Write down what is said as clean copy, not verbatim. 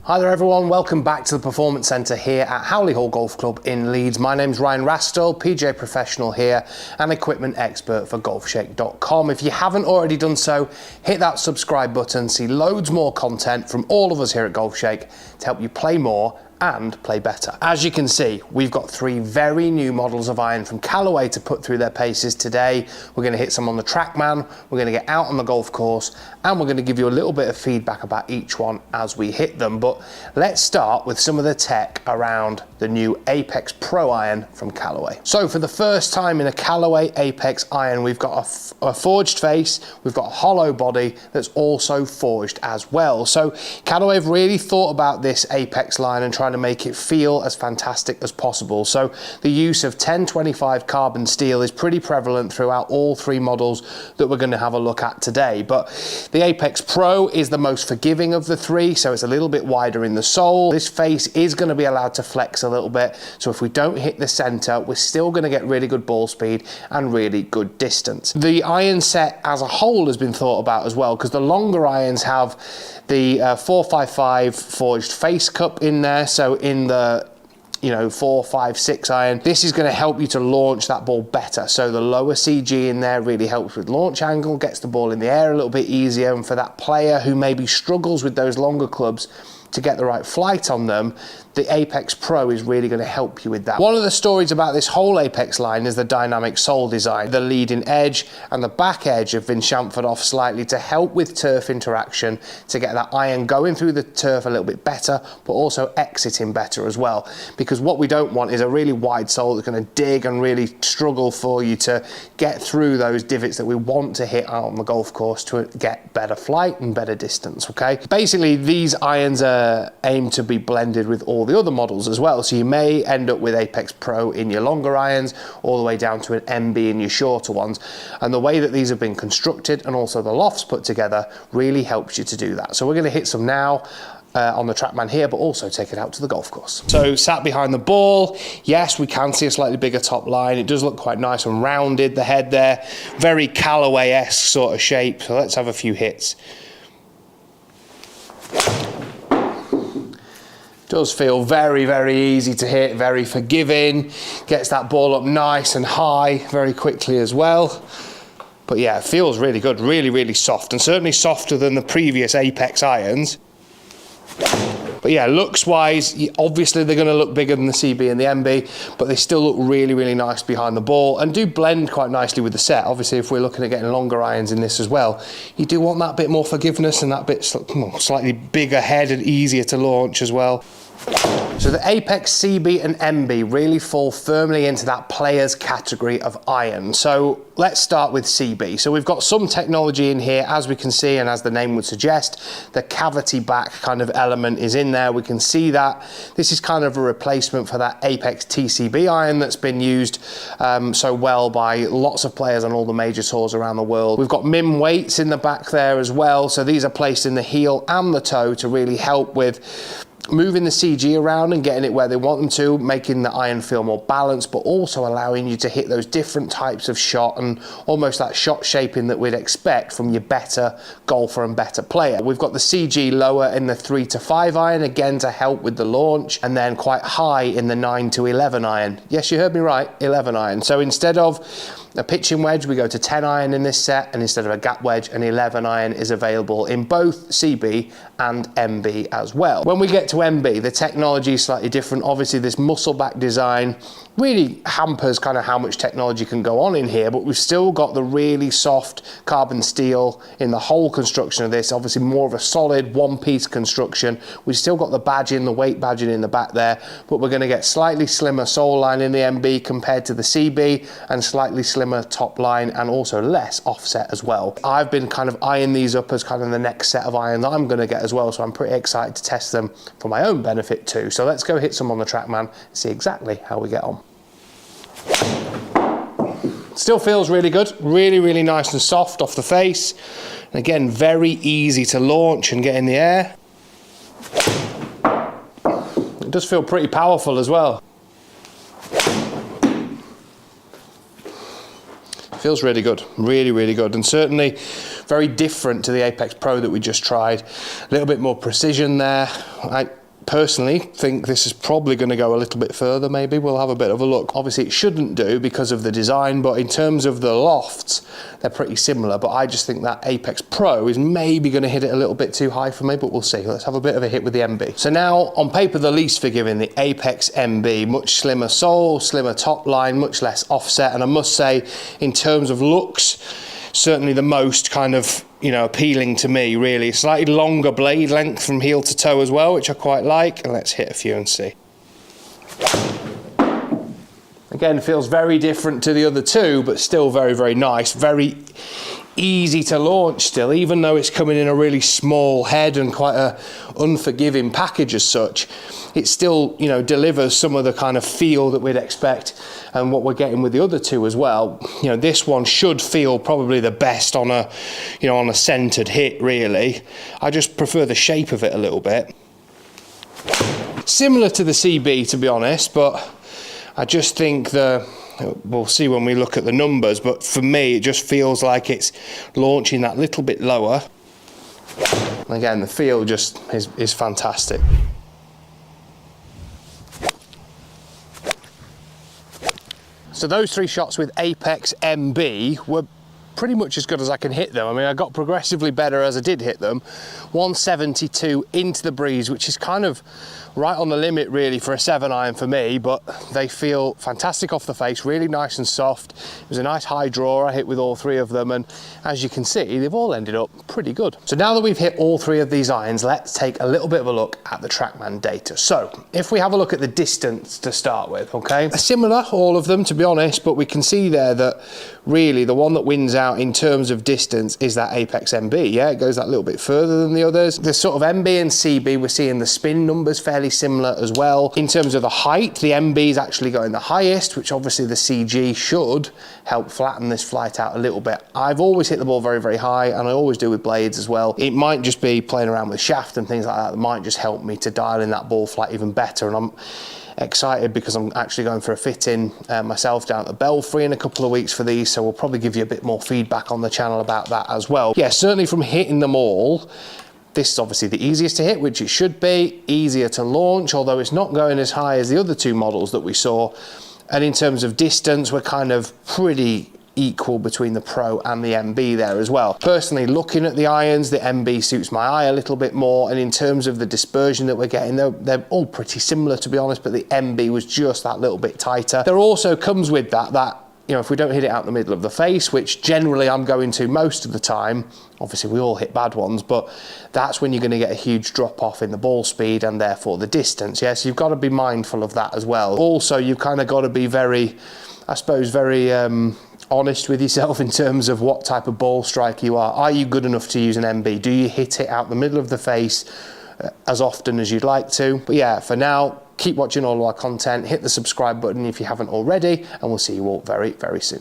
Hi there everyone, welcome back to the Performance Centre here at Howley Hall Golf Club in Leeds. My name's Ryan Rastall, PGA professional here and equipment expert for Golfshake.com. If you haven't already done so, hit that subscribe button, see loads more content from all of us here at Golfshake to help you play more and play better. As you can see, we've got three very new models of iron from Callaway to put through their paces today. We're going to hit some on the Trackman, we're going to get out on the golf course, and we're going to give you a little bit of feedback about each one as we hit them. But let's start with some of the tech around the new APEX Pro iron from Callaway. So for the first time in a Callaway APEX iron, we've got a forged face, we've got a hollow body that's also forged as well. So Callaway have really thought about this APEX line and tried to make it feel as fantastic as possible. So the use of 1025 carbon steel is pretty prevalent throughout all three models that we're going to have a look at today. But the APEX Pro is the most forgiving of the three, so it's a little bit wider in the sole. This face is going to be allowed to flex a little bit, so if we don't hit the center, we're still going to get really good ball speed and really good distance. The iron set as a whole has been thought about as well, because the longer irons have the 455 forged face cup in there. So in the 4, 5, 6 iron, this is going to help you to launch that ball better. So the lower CG in there really helps with launch angle, gets the ball in the air a little bit easier, and for that player who maybe struggles with those longer clubs to get the right flight on them, the APEX Pro is really going to help you with that. One of the stories about this whole APEX line is the dynamic sole design. The leading edge and the back edge have been chamfered off slightly to help with turf interaction, to get that iron going through the turf a little bit better, but also exiting better as well. Because what we don't want is a really wide sole that's going to dig and really struggle for you to get through those divots that we want to hit out on the golf course to get better flight and better distance, okay? Basically, these irons are aimed to be blended with all the other models as well, so you may end up with APEX Pro in your longer irons all the way down to an MB in your shorter ones, and the way that these have been constructed and also the lofts put together really helps you to do that. So we're going to hit some now on the Trackman here, but also take it out to the golf course. So sat behind the ball, yes, we can see a slightly bigger top line. It does look quite nice and rounded, the head there, very Callaway-esque sort of shape. So let's have a few hits. Does feel very, very easy to hit, very forgiving, gets that ball up nice and high very quickly as well. But yeah, it feels really good, really, really soft, and certainly softer than the previous APEX irons. But yeah, looks wise, obviously they're going to look bigger than the CB and the MB, but they still look really, really nice behind the ball and do blend quite nicely with the set. Obviously, if we're looking at getting longer irons in this as well, you do want that bit more forgiveness and that bit slightly bigger head and easier to launch as well. So the APEX CB and MB really fall firmly into that player's category of iron. So let's start with CB. So we've got some technology in here, as we can see, and as the name would suggest, the cavity back kind of element is in there. We can see that. This is kind of a replacement for that APEX TCB iron that's been used so well by lots of players on all the major tours around the world. We've got MIM weights in the back there as well. So these are placed in the heel and the toe to really help with moving the CG around and getting it where they want them to, making the iron feel more balanced, but also allowing you to hit those different types of shot and almost that shot shaping that we'd expect from your better golfer and better player. We've got the CG lower in the 3 to 5 iron, again to help with the launch, and then quite high in the 9 to 11 iron. Yes, you heard me right, 11 iron. So instead of a pitching wedge, we go to 10 iron in this set, and instead of a gap wedge, an 11 iron is available in both CB and MB as well. When we get to MB, the technology is slightly different. Obviously, this muscle back design really hampers kind of how much technology can go on in here, but we've still got the really soft carbon steel in the whole construction of this. Obviously, more of a solid one-piece construction. We've still got the badging, the weight badging in the back there, but we're going to get slightly slimmer sole line in the MB compared to the CB, and slightly slimmer top line and also less offset as well. I've been kind of eyeing these up as kind of the next set of iron that I'm going to get as well, so I'm pretty excited to test them for my own benefit too. So let's go hit some on the Trackman and see exactly how we get on. Still feels really good, really, really nice and soft off the face. And again, very easy to launch and get in the air. It does feel pretty powerful as well. feels really good, really, really good, and certainly very different to the Apex Pro that we just tried. A little bit more precision there. I personally think this is probably going to go a little bit further. Maybe we'll have a bit of a look. Obviously it shouldn't do because of the design, but in terms of the lofts, they're pretty similar. But I just think that Apex Pro is maybe going to hit it a little bit too high for me, but we'll see. Let's have a bit of a hit with the MB. So now on paper, the least forgiving, the Apex MB, much slimmer sole, slimmer top line, much less offset. And I must say, in terms of looks, certainly the most kind of, you know, appealing to me, really. Slightly longer blade length from heel to toe as well, which I quite like. And let's hit a few and see. Again, feels very different to the other two, but still very, very nice. Very easy to launch still, even though it's coming in a really small head and quite a unforgiving package as such. It still, you know, delivers some of the kind of feel that we'd expect and what we're getting with the other two as well. You know, this one should feel probably the best on a, you know, on a centered hit, really. I just prefer the shape of it a little bit. Similar to the CB, to be honest, but I just think we'll see when we look at the numbers, but for me, it just feels like it's launching that little bit lower. And again, the feel just is fantastic. So those three shots with Apex MB were pretty much as good as I can hit them. I mean, I got progressively better as I did hit them. 172 into the breeze, which is kind of right on the limit really for a 7-iron for me, but they feel fantastic off the face, really nice and soft. It was a nice high draw I hit with all three of them, and as you can see, they've all ended up pretty good. So now that we've hit all three of these irons, let's take a little bit of a look at the Trackman data. So if we have a look at the distance to start with, okay? Similar, all of them, to be honest, but we can see there that really the one that wins out in terms of distance is that Apex MB. Yeah, it goes that little bit further than the others. The sort of MB and CB, we're seeing the spin numbers fairly similar as well. In terms of the height, the MB is actually going the highest, which obviously the CG should help flatten this flight out a little bit. I've always hit the ball very, very high, and I always do with blades as well. It might just be playing around with shaft and things like that might just help me to dial in that ball flight even better. And I'm excited because I'm actually going for a fit-in myself down at the Belfry in a couple of weeks for these, so we'll probably give you a bit more feedback on the channel about that as well. Yeah, certainly from hitting them all, this is obviously the easiest to hit, which it should be, easier to launch, although it's not going as high as the other two models that we saw. And in terms of distance, we're kind of pretty equal between the Pro and the MB there as well. Personally, looking at the irons, the MB suits my eye a little bit more, and in terms of the dispersion that we're getting, they're all pretty similar, to be honest, but the MB was just that little bit tighter. There also comes with that you know, if we don't hit it out the middle of the face, which generally I'm going to most of the time, obviously we all hit bad ones, but that's when you're going to get a huge drop off in the ball speed and therefore the distance. Yes, you've got to be mindful of that as well. Also, you've kind of got to be very, I suppose, very honest with yourself in terms of what type of ball strike you are. Are you good enough to use an MB? Do you hit it out the middle of the face as often as you'd like to? But yeah, for now, keep watching all of our content, hit the subscribe button if you haven't already, and we'll see you all very, very soon.